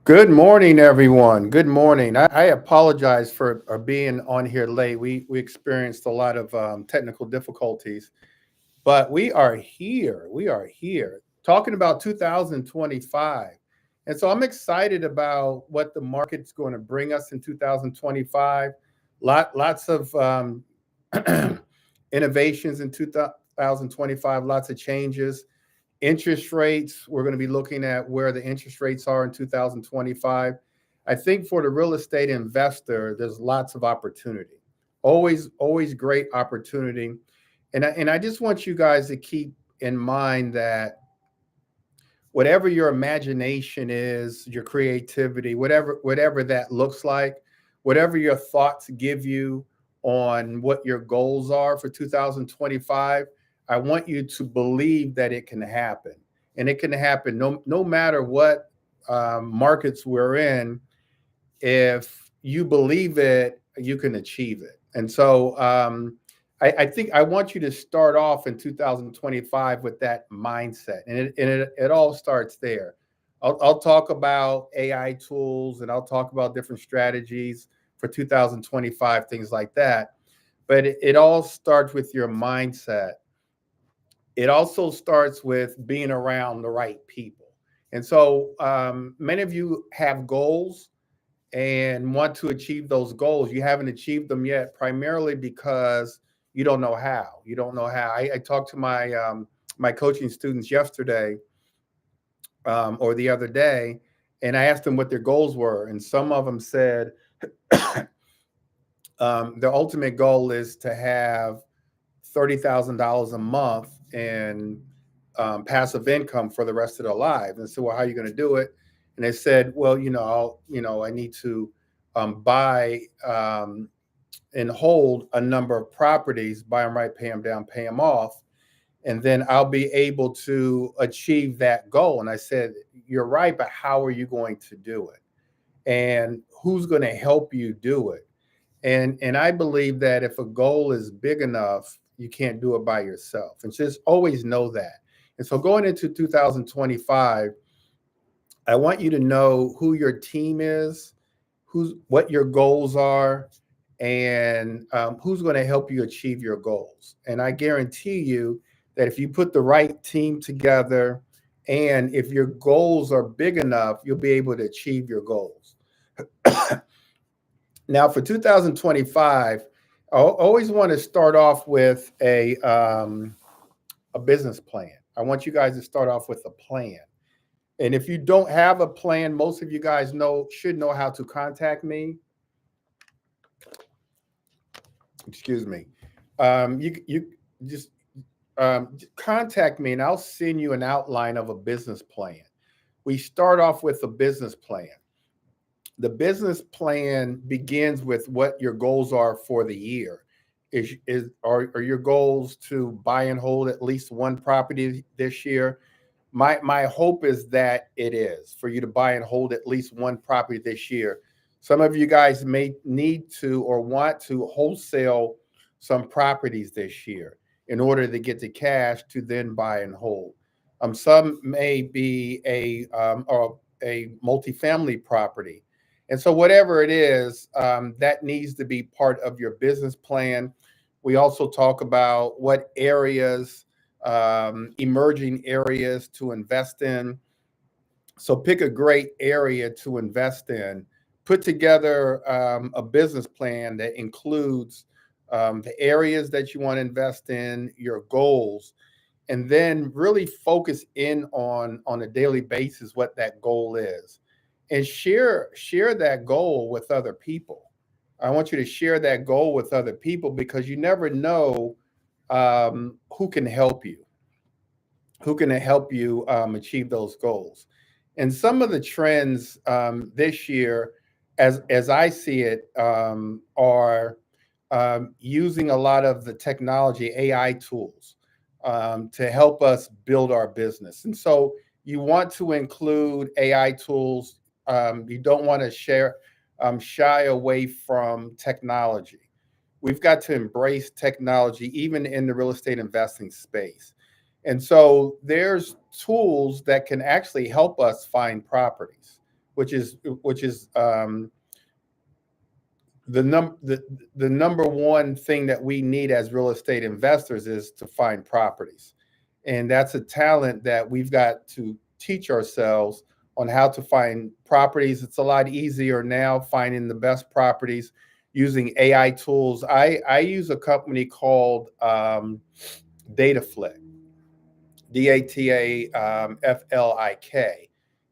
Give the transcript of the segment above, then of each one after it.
Good morning, everyone. Good morning. I apologize for being on here late. We experienced a lot of technical difficulties, but we are here. We are here talking about 2025, and so I'm excited about what the market's going to bring us in 2025. Lots of innovations in 2025. Lots of changes. Interest rates, we're going to be looking at where the interest rates are in 2025. I think for the real estate investor, there's lots of opportunity. Always great opportunity. And I just want you guys to keep in mind that whatever your imagination is, your creativity, whatever that looks like, whatever your thoughts give you on what your goals are for 2025, I want you to believe that it can happen. And it can happen no matter what markets we're in. If you believe it, you can achieve it. And so I think I want you to start off in 2025 with that mindset. And it all starts there. I'll talk about AI tools and I'll talk about different strategies for 2025, things like that. But it all starts with your mindset. It also starts with being around the right people. And so many of you have goals and want to achieve those goals. You haven't achieved them yet, primarily because you don't know how. You don't know how. I talked to my coaching students yesterday or the other day, and I asked them what their goals were, and some of them said their ultimate goal is to have $30,000 a month in passive income for the rest of their lives. And so, well, how are you going to do it? And they said, well, I need to buy and hold a number of properties, buy them right, pay them down, pay them off, and then I'll be able to achieve that goal. And I said, you're right, but how are you going to do it? And who's going to help you do it? And I believe that if a goal is big enough, you can't do it by yourself. And just always know that. And so going into 2025, I want you to know who your team is, what your goals are, and who's going to help you achieve your goals. And I guarantee you that if you put the right team together and if your goals are big enough, you'll be able to achieve your goals. Now, for 2025, I always want to start off with a business plan. I want you guys to start off with a plan. And if you don't have a plan, most of you guys should know how to contact me. Excuse me. You just contact me, and I'll send you an outline of a business plan. We start off with a business plan. The business plan begins with what your goals are for the year. Are your goals to buy and hold at least one property this year? My hope is that it is for you to buy and hold at least one property this year. Some of you guys may need to or want to wholesale some properties this year in order to get the cash to then buy and hold. Some may be or a multifamily property. And so, whatever it is, that needs to be part of your business plan. We also talk about what areas, emerging areas to invest in. So, pick a great area to invest in. Put together a business plan that includes the areas that you want to invest in, your goals, and then really focus in on a daily basis what that goal is, and share that goal with other people. I want you to share that goal with other people because you never know who can help you, achieve those goals. And some of the trends this year, as I see it, are using a lot of the technology, AI tools, to help us build our business. And so you want to include AI tools. You don't want to shy away from technology. We've got to embrace technology, even in the real estate investing space. And so there's tools that can actually help us find properties. which is the number one thing that we need as real estate investors is to find properties. And that's a talent that we've got to teach ourselves on how to find properties. It's a lot easier now finding the best properties using AI tools. I use a company called DataFlick, DATAFLIK,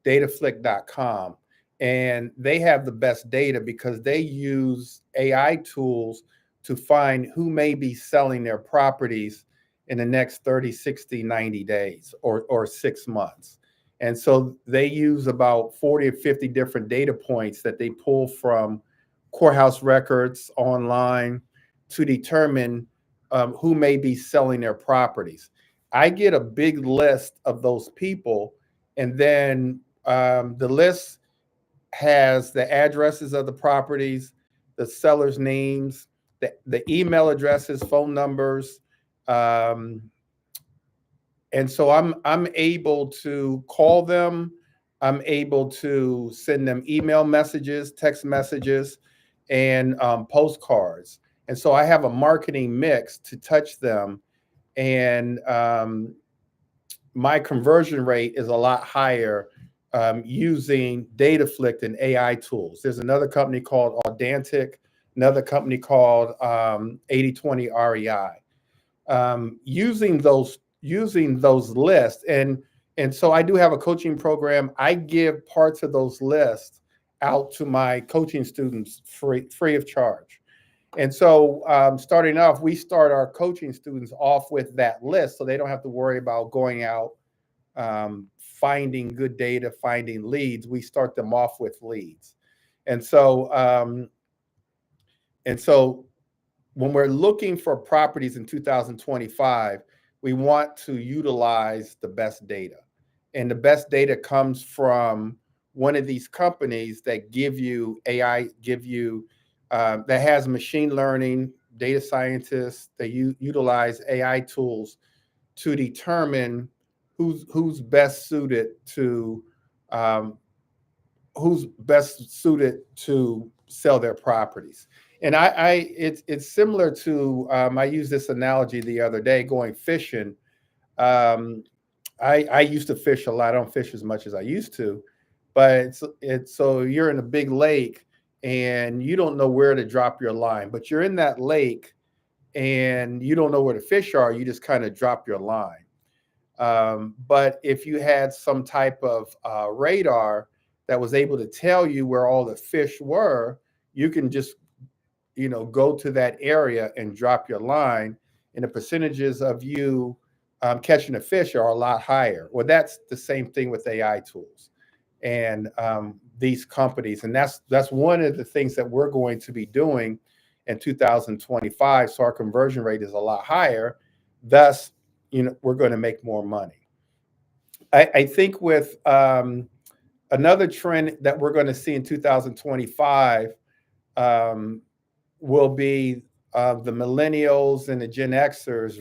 dataflick.com. And they have the best data because they use AI tools to find who may be selling their properties in the next 30, 60, 90 days or 6 months. And so they use about 40 or 50 different data points that they pull from courthouse records online to determine who may be selling their properties. I get a big list of those people, and then the list has the addresses of the properties, the sellers' names, the email addresses, phone numbers, um, and so I'm able to call them. I'm able to send them email messages, text messages, and postcards. And so I have a marketing mix to touch them, and my conversion rate is a lot higher using DataFlick and AI tools. There's another company called Audantic, another company called 8020 REI. Using those lists, and so I do have a coaching program. I give parts of those lists out to my coaching students free of charge. And so, starting off, we start our coaching students off with that list so they don't have to worry about going out, finding good data, finding leads. We start them off with leads. And so, when we're looking for properties in 2025, we want to utilize the best data. And the best data comes from one of these companies that give you AI, that has machine learning, data scientists. They utilize AI tools to determine who's best suited to sell their properties. And it's similar to I used this analogy the other day going fishing. I used to fish a lot. I don't fish as much as I used to, but it's so you're in a big lake and you don't know where to drop your line, but you're in that lake and you don't know where the fish are. You just kind of drop your line. But if you had some type of radar that was able to tell you where all the fish were, you can just go to that area and drop your line, and the percentages of you catching a fish are a lot higher. Well, that's the same thing with AI tools and these companies, and that's one of the things that we're going to be doing in 2025. So our conversion rate is a lot higher. Thus, we're going to make more money. I think with another trend that we're going to see in 2025 will be the millennials and the Gen Xers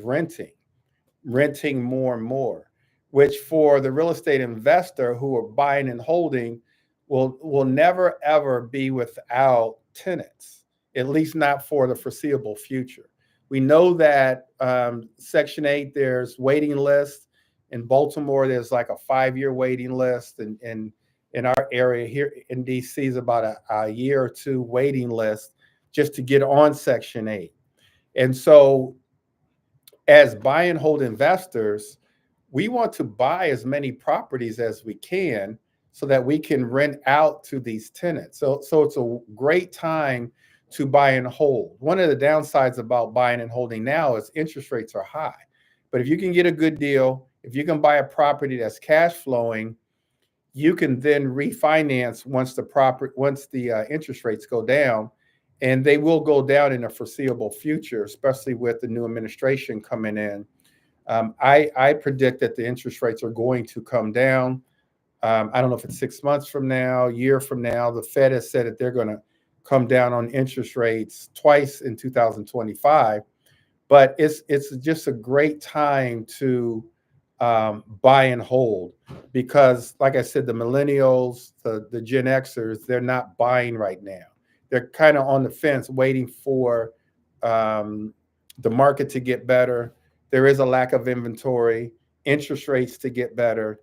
renting more and more, which for the real estate investor who are buying and holding will never ever be without tenants, at least not for the foreseeable future. We know that Section 8, there's waiting lists. In Baltimore, there's like a 5-year waiting list. And in our area here in DC is about a year or two waiting list just to get on Section 8. And so as buy and hold investors, we want to buy as many properties as we can so that we can rent out to these tenants. So it's a great time to buy and hold. One of the downsides about buying and holding now is interest rates are high. But if you can get a good deal, if you can buy a property that's cash flowing, you can then refinance once the interest rates go down, and they will go down in the foreseeable future, especially with the new administration coming in. I predict that the interest rates are going to come down. I don't know if it's 6 months from now, a year from now. The Fed has said that they're going to come down on interest rates twice in 2025. But it's just a great time to buy and hold, because like I said, the millennials, the Gen Xers, they're not buying right now. They're kind of on the fence waiting for um, the market to get better. There is a lack of inventory, interest rates to get better,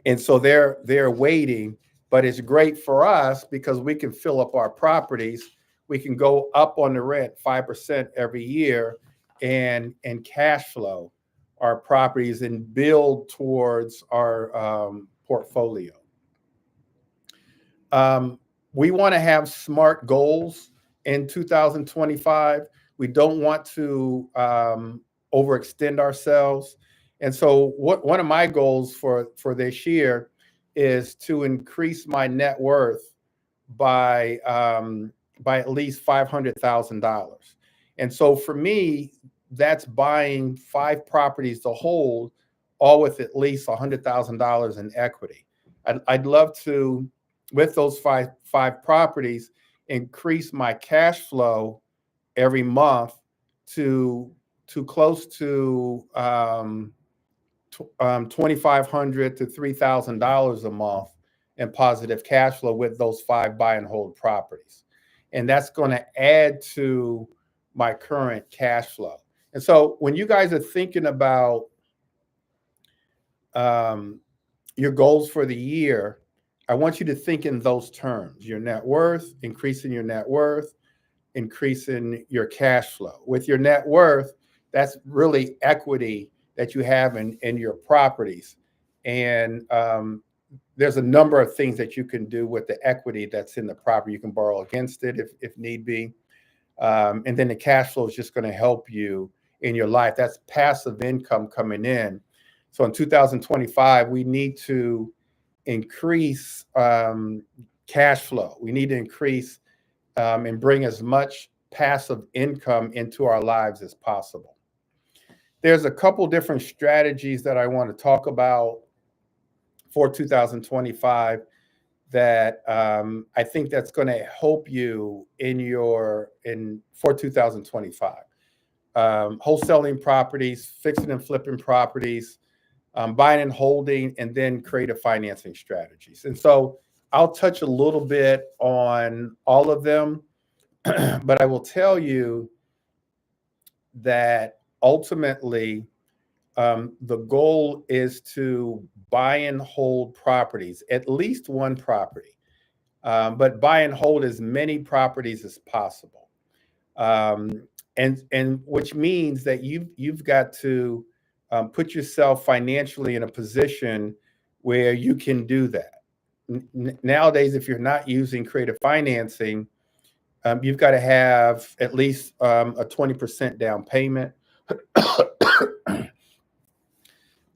and so they're waiting. But it's great for us because we can fill up our properties. We can go up on the rent 5% every year, and cash flow our properties and build towards our portfolio. Um, we want to have smart goals in 2025. We don't want to overextend ourselves. And so, one of my goals for this year is to increase my net worth by at least $500,000. And so, for me, that's buying 5 properties to hold, all with at least $100,000 in equity. I'd love to, with those five properties, increase my cash flow every month to close to $2,500 to $3,000 a month in positive cash flow with those 5 buy and hold properties, and that's going to add to my current cash flow. And so, when you guys are thinking about your goals for the year, I want you to think in those terms: your net worth, increasing your net worth, increasing your cash flow. With your net worth, that's really equity that you have in your properties. And there's a number of things that you can do with the equity that's in the property. You can borrow against it if need be. And then the cash flow is just going to help you in your life. That's passive income coming in. So in 2025, we need to increase cash flow. We need to increase and bring as much passive income into our lives as possible. There's a couple different strategies that I want to talk about for 2025 that I think that's going to help you for 2025. Wholesaling properties, fixing and flipping properties, buying and holding, and then creative financing strategies. And so I'll touch a little bit on all of them, but I will tell you that ultimately the goal is to buy and hold properties, at least one property, but buy and hold as many properties as possible. And which means that you've got to put yourself financially in a position where you can do that. Nowadays, if you're not using creative financing, you've got to have at least a 20% down payment.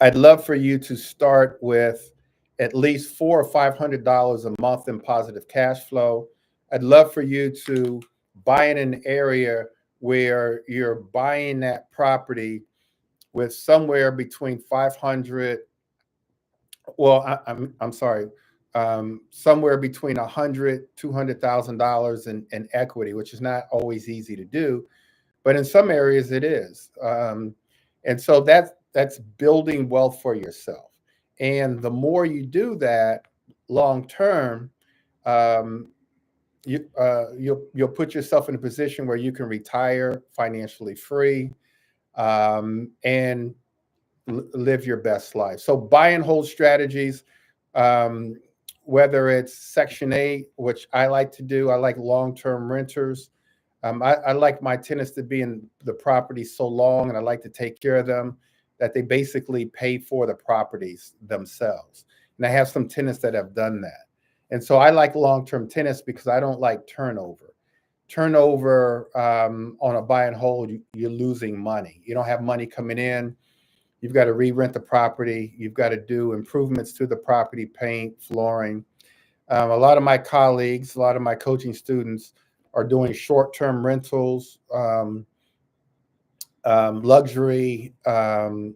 I'd love for you to start with at least $400 or $500 a month in positive cash flow. I'd love for you to buy in an area where you're buying that property with somewhere between 500. Well, I'm sorry, somewhere between $200,000 in equity, which is not always easy to do, but in some areas it is. And so that's building wealth for yourself. And the more you do that long term, you'll put yourself in a position where you can retire financially free, and live your best life. So buy and hold strategies, whether it's Section 8, which I like to do. I like long-term renters. I like my tenants to be in the property so long, and I like to take care of them that they basically pay for the properties themselves. And I have some tenants that have done that. And so I like long-term tenants because I don't like turnover. Turnover on a buy and hold, you're losing money. You don't have money coming in. You've got to re-rent the property. You've got to do improvements to the property, paint, flooring. A lot of my colleagues, a lot of my coaching students are doing short-term rentals, luxury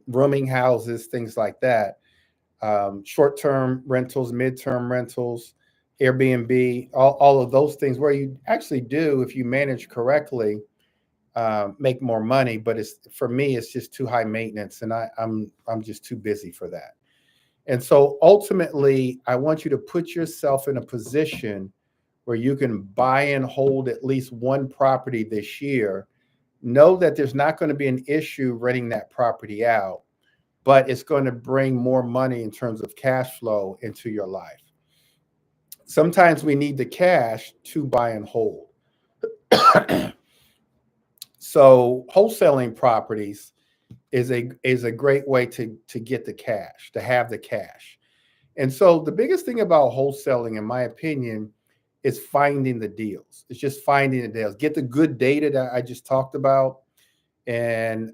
rooming houses, things like that. Short-term rentals, mid-term rentals, Airbnb, all of those things where you actually do, if you manage correctly, make more money, but it's for me, it's just too high maintenance, and I'm just too busy for that. And so ultimately, I want you to put yourself in a position where you can buy and hold at least one property this year. Know that there's not going to be an issue renting that property out, but it's going to bring more money in terms of cash flow into your life. Sometimes we need the cash to buy and hold. So wholesaling properties is a great way to get the cash, to have the cash. And so the biggest thing about wholesaling, in my opinion, is finding the deals. It's just finding the deals. Get the good data that I just talked about, and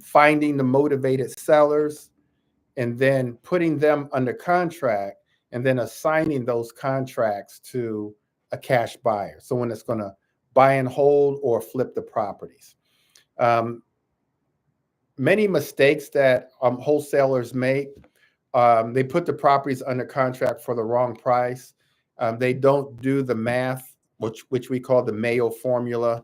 finding the motivated sellers, and then putting them under contract, and then assigning those contracts to a cash buyer, someone that's going to buy and hold or flip the properties. Um, Many mistakes that wholesalers make, they put the properties under contract for the wrong price. They don't do the math, which we call the Mayo formula,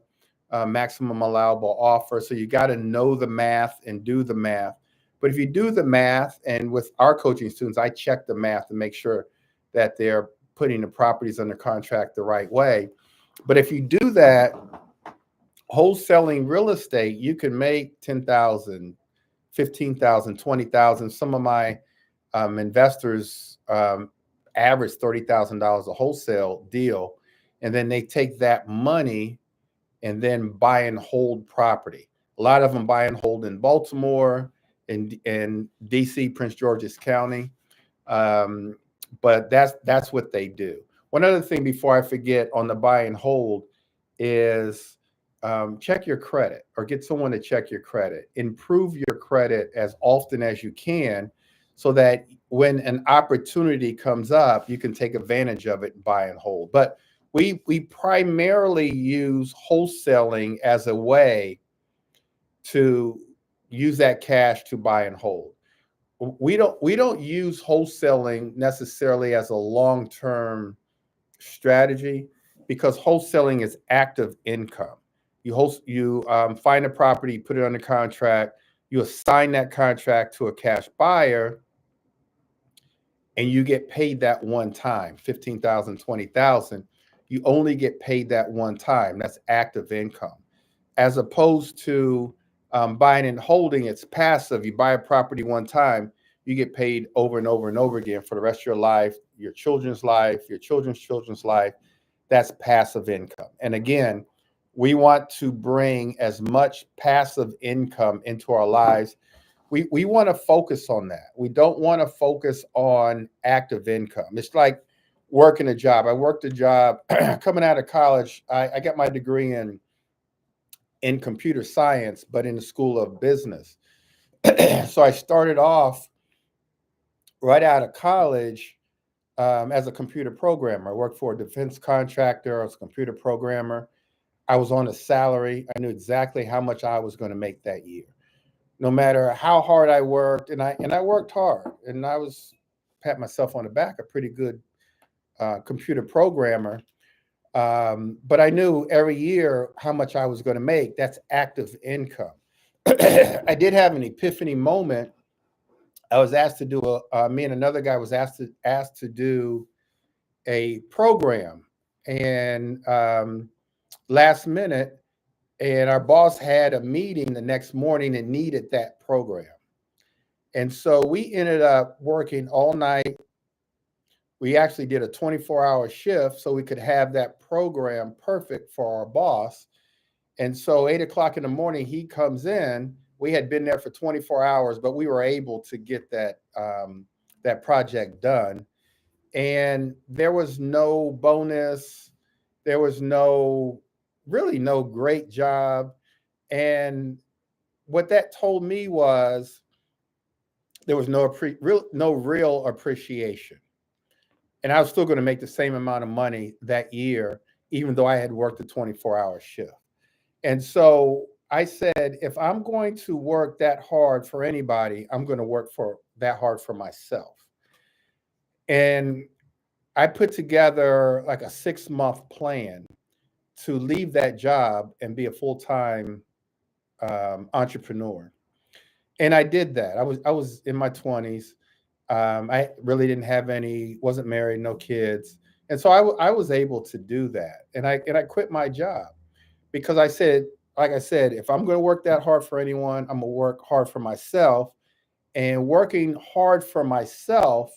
maximum allowable offer. So you got to know the math and do the math. But if you do the math, and with our coaching students, I check the math to make sure that they're putting the properties under contract the right way. But if you do that, wholesaling real estate, you can make 10,000, 15,000, 20,000. Some of my investors average $30,000 a wholesale deal, and then they take that money and then buy and hold property. A lot of them buy and hold in Baltimore, in DC, Prince George's County. But that's what they do. One other thing before I forget on the buy and hold is check your credit, or get someone to check your credit. Improve your credit as often as you can, so that when an opportunity comes up, you can take advantage of it and buy and hold. But we primarily use wholesaling as a way to use that cash to buy and hold. We don't use wholesaling necessarily as a long-term strategy, because wholesaling is active income. You find a property, put it under contract, you assign that contract to a cash buyer, and you get paid that one time, 15,000, 20,000. You only get paid that one time. That's active income. As opposed to buying and holding, it's passive. You buy a property one time, you get paid over and over and over again for the rest of your life, your children's life, your children's children's life. That's passive income. And again, we want to bring as much passive income into our lives. We want to focus on that. We don't want to focus on active income. It's like working a job. I worked a job coming out of college. I got my degree in computer science, but in the School of Business. So I started off right out of college as a computer programmer. I worked for a defense contractor. I was a computer programmer. I was on a salary. I knew exactly how much I was going to make that year, no matter how hard I worked. And I worked hard, and I was, pat myself on the back, a pretty good computer programmer. But I knew every year how much I was going to make. That's active income. I did have an epiphany moment. I was asked to do me and another guy was asked to do a program, and last minute, and our boss had a meeting the next morning and needed that program. And so we ended up working all night. We actually did a 24-hour shift so we could have that program perfect for our boss. And so 8 o'clock in the morning, he comes in. We had been there for 24 hours, but we were able to get that project done. And there was no bonus. There was really no great job. And what that told me was there was no real appreciation. And I was still going to make the same amount of money that year, even though I had worked a 24-hour shift. And so I said, if I'm going to work that hard for anybody, I'm going to work for that hard for myself. And I put together like a 6-month plan to leave that job and be a full-time entrepreneur. And I did that. I was in my 20s. I really didn't have any, wasn't married, no kids. And so I was able to do that. And I quit my job because I said, like I said, if I'm going to work that hard for anyone, I'm going to work hard for myself. And working hard for myself,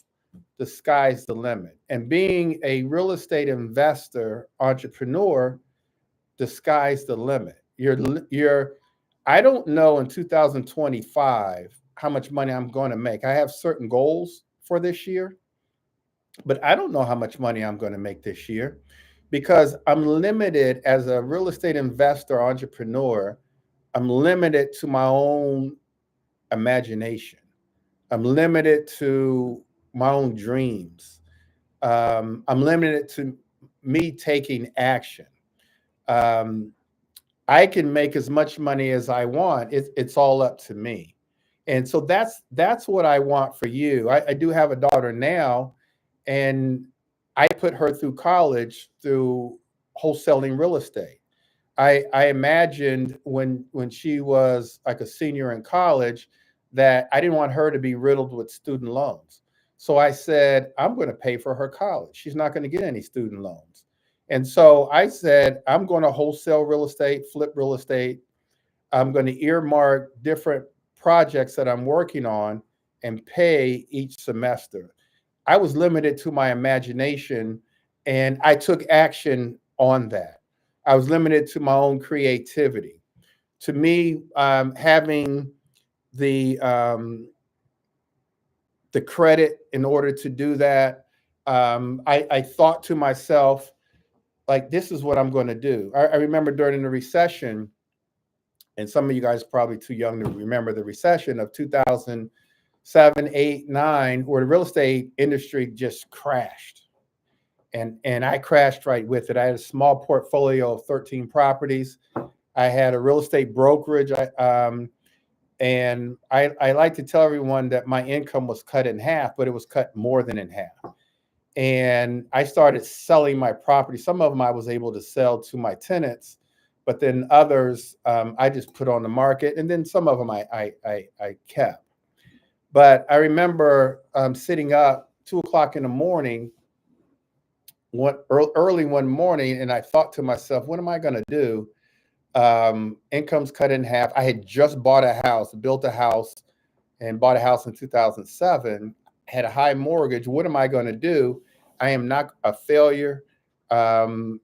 the sky's the limit. And being a real estate investor, entrepreneur, the sky's the limit. I don't know in 2025 how much money I'm going to make. I have certain goals for this year, but I don't know how much money I'm going to make this year because I'm limited as a real estate investor, entrepreneur. I'm limited to my own imagination. I'm limited to my own dreams. I'm limited to me taking action. Um, I can make as much money as I want. It's all up to me. And so that's what I want for you. I do have a daughter now, and I put her through college through wholesaling real estate. I imagined when she was like a senior in college that I didn't want her to be riddled with student loans. So I said, I'm going to pay for her college. She's not going to get any student loans. And so I said, I'm going to wholesale real estate, flip real estate. I'm going to earmark different projects that I'm working on and pay each semester. I was limited to my imagination and I took action on that. I was limited to my own creativity. To me, having the um, the credit in order to do that, I thought to myself, like, this is what I'm going to do. I remember during the recession, and some of you guys are probably too young to remember the recession of 2007, 8, 9, where the real estate industry just crashed. And I crashed right with it. I had a small portfolio of 13 properties. I had a real estate brokerage. I like to tell everyone that my income was cut in half, but it was cut more than in half. And I started selling my property. Some of them I was able to sell to my tenants, but then others I just put on the market, and then some of them I kept. But I remember sitting up 2 o'clock in the morning, early one morning, and I thought to myself, what am I going to do? Income's cut in half. I had just bought a house, built a house, and bought a house in 2007. Had a high mortgage. What am I going to do? I am not a failure. Um,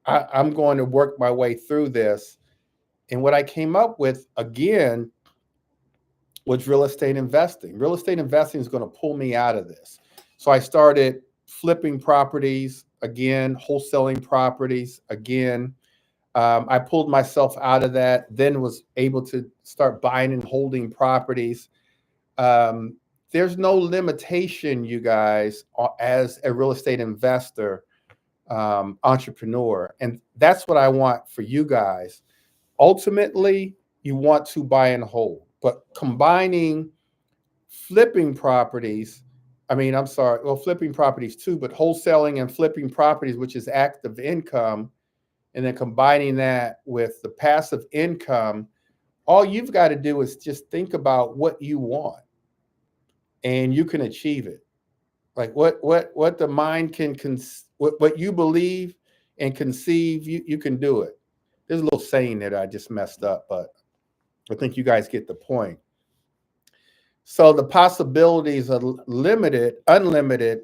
I'm going to work my way through this. And what I came up with again was real estate investing. Real estate investing is going to pull me out of this. So I started flipping properties again, wholesaling properties again. I pulled myself out of that, then was able to start buying and holding properties. Um, there's no limitation, you guys, as a real estate investor, entrepreneur. And that's what I want for you guys. Ultimately, you want to buy and hold, but combining flipping properties, I'm sorry, well, flipping properties too, but wholesaling and flipping properties, which is active income, and then combining that with the passive income, all you've got to do is just think about what you want and you can achieve it. Like what the mind can what you believe and conceive, you can do it. There's a little saying that I just messed up, but I think you guys get the point. So the possibilities are unlimited,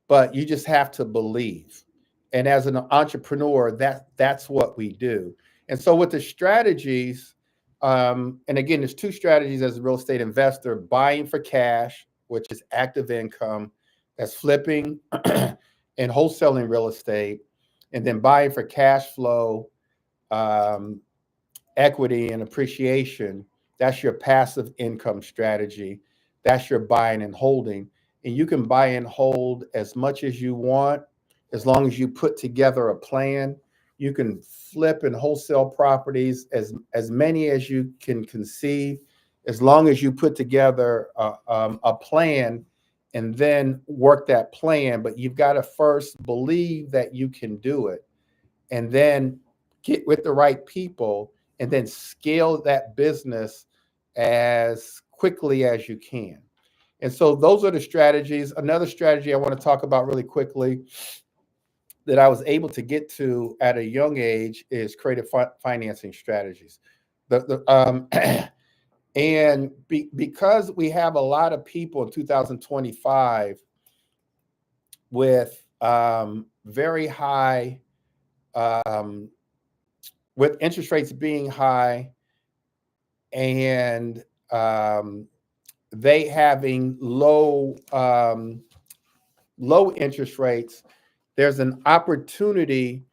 but you just have to believe. And as an entrepreneur, that's what we do. And so with the strategies, and again, there's two strategies as a real estate investor: buying for cash, which is active income, that's flipping and wholesaling real estate, and then buying for cash flow, um, equity, and appreciation. That's your passive income strategy. That's your buying and holding. And you can buy and hold as much as you want, as long as you put together a plan. You can flip and wholesale properties as many as you can conceive, as long as you put together a plan and then work that plan. But you've got to first believe that you can do it, and then get with the right people and then scale that business as quickly as you can. And so those are the strategies. Another strategy I want to talk about really quickly that I was able to get to at a young age is creative financing strategies. The and because we have a lot of people in 2025 with very high, with interest rates being high, and they having low interest rates, there's an opportunity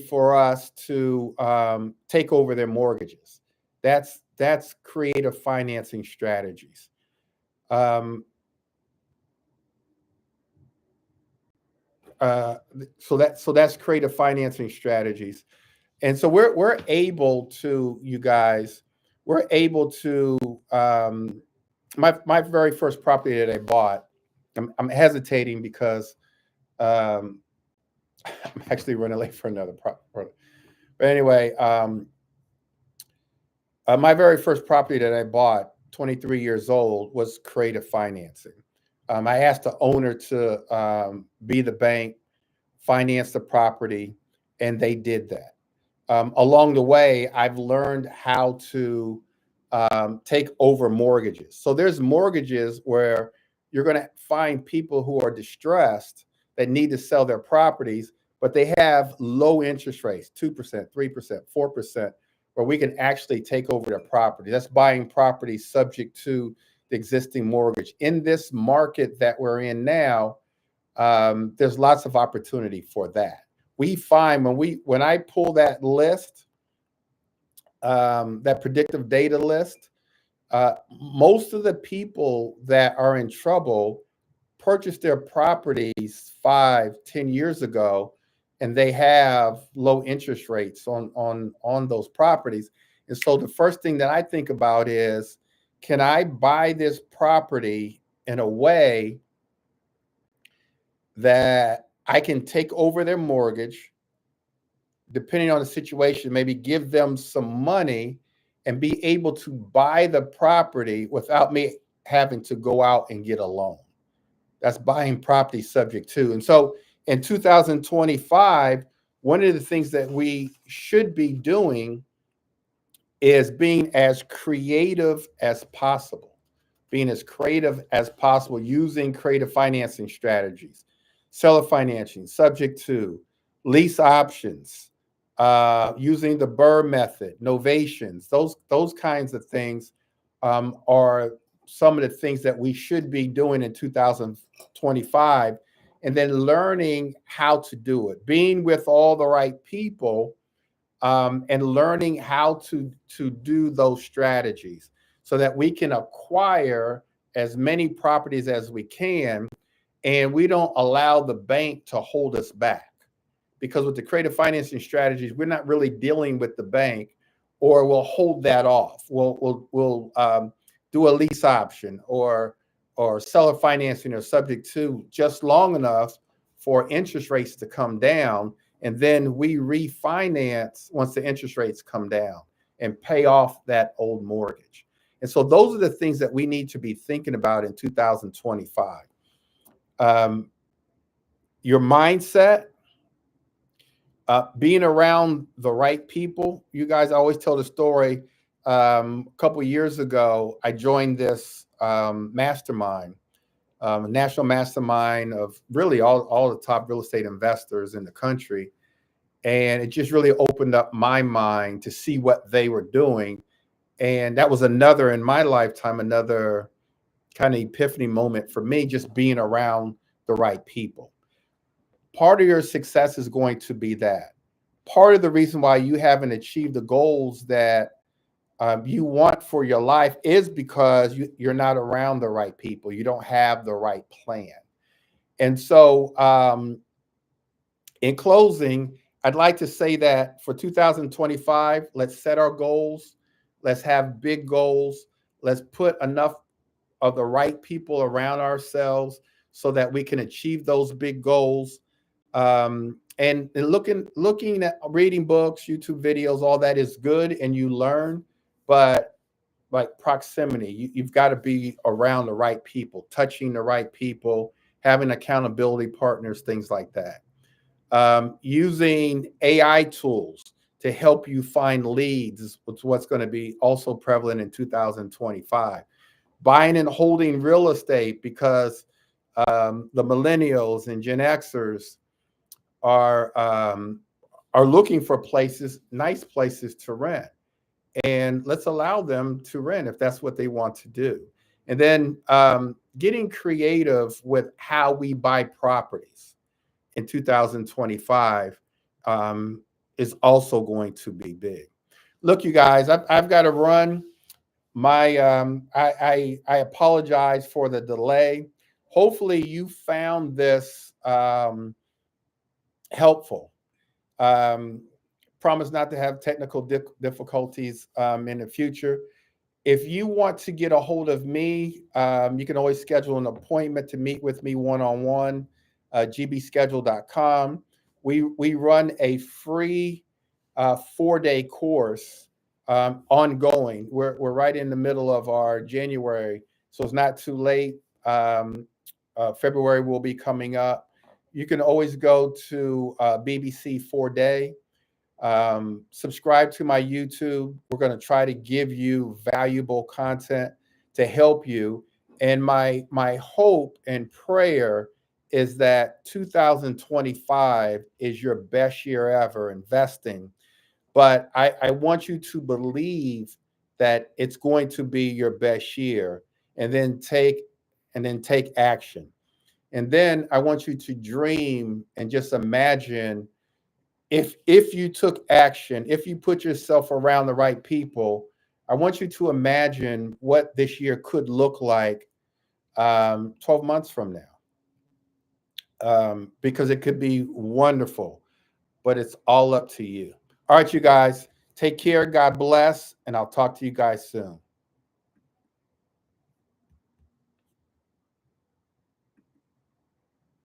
for us to take over their mortgages. That's creative financing strategies. So that's creative financing strategies. And so we're able to, you guys, we're able to, my very first property that I bought, I'm hesitating because I'm actually running late for another property. But anyway, my very first property that I bought, 23 years old, was creative financing. I asked the owner to be the bank, finance the property, and they did that. Along the way, I've learned how to take over mortgages. So there's mortgages where you're going to find people who are distressed that need to sell their properties, but they have low interest rates, 2%, 3%, 4%, where we can actually take over their property. That's buying property subject to the existing mortgage. In this market that we're in now, there's lots of opportunity for that. We find when I pull that list, that predictive data list, most of the people that are in trouble purchased their properties 5-10 years ago, and they have low interest rates on those properties. And so the first thing that I think about is, can I buy this property in a way that I can take over their mortgage, depending on the situation, maybe give them some money and be able to buy the property without me having to go out and get a loan. That's buying property subject to. And so in 2025, one of the things that we should be doing is being as creative as possible, using creative financing strategies, seller financing, subject to, lease options, using the Burr method, novations, those kinds of things are some of the things that we should be doing in 2025, and then learning how to do it, being with all the right people, and learning how to do those strategies so that we can acquire as many properties as we can, and we don't allow the bank to hold us back. Because with the creative financing strategies, we're not really dealing with the bank, or we'll hold that off. We'll do a lease option or seller financing or subject to just long enough for interest rates to come down, and then we refinance once the interest rates come down and pay off that old mortgage. And so those are the things that we need to be thinking about in 2025. Your mindset, being around the right people. You guys always tell the story. A couple of years ago, I joined this mastermind, national mastermind of really all the top real estate investors in the country. And it just really opened up my mind to see what they were doing. And that was another, in my lifetime, another kind of epiphany moment for me, just being around the right people. Part of your success is going to be that. Part of the reason why you haven't achieved the goals that you want for your life is because you're not around the right people. You don't have the right plan. And so in closing, I'd like to say that for 2025, let's set our goals. Let's have big goals. Let's put enough of the right people around ourselves so that we can achieve those big goals. And looking at reading books, YouTube videos, all that is good, and you learn, but like proximity, you've got to be around the right people, touching the right people, having accountability partners, things like that. Using AI tools to help you find leads is what's going to be also prevalent in 2025. Buying and holding real estate, because the millennials and Gen Xers are looking for places, nice places to rent, and let's allow them to rent if that's what they want to do. And then getting creative with how we buy properties in 2025 is also going to be big. Look, you guys, I've got to run. I apologize for the delay. Hopefully, you found this helpful. Um, Promise not to have technical difficulties in the future. If you want to get a hold of me, you can always schedule an appointment to meet with me one-on-one, gbschedule.com. We run a free 4-day course ongoing. We're right in the middle of our January, so it's not too late. February will be coming up. You can always go to BBC 4-day. Subscribe to my YouTube. We're going to try to give you valuable content to help you. And my hope and prayer is that 2025 is your best year ever investing. But I want you to believe that it's going to be your best year, and then take action. And then I want you to dream and just imagine, if you took action, if you put yourself around the right people, I want you to imagine what this year could look like 12 months from now, because it could be wonderful, but it's all up to you. All right, you guys, take care. God bless, and I'll talk to you guys soon.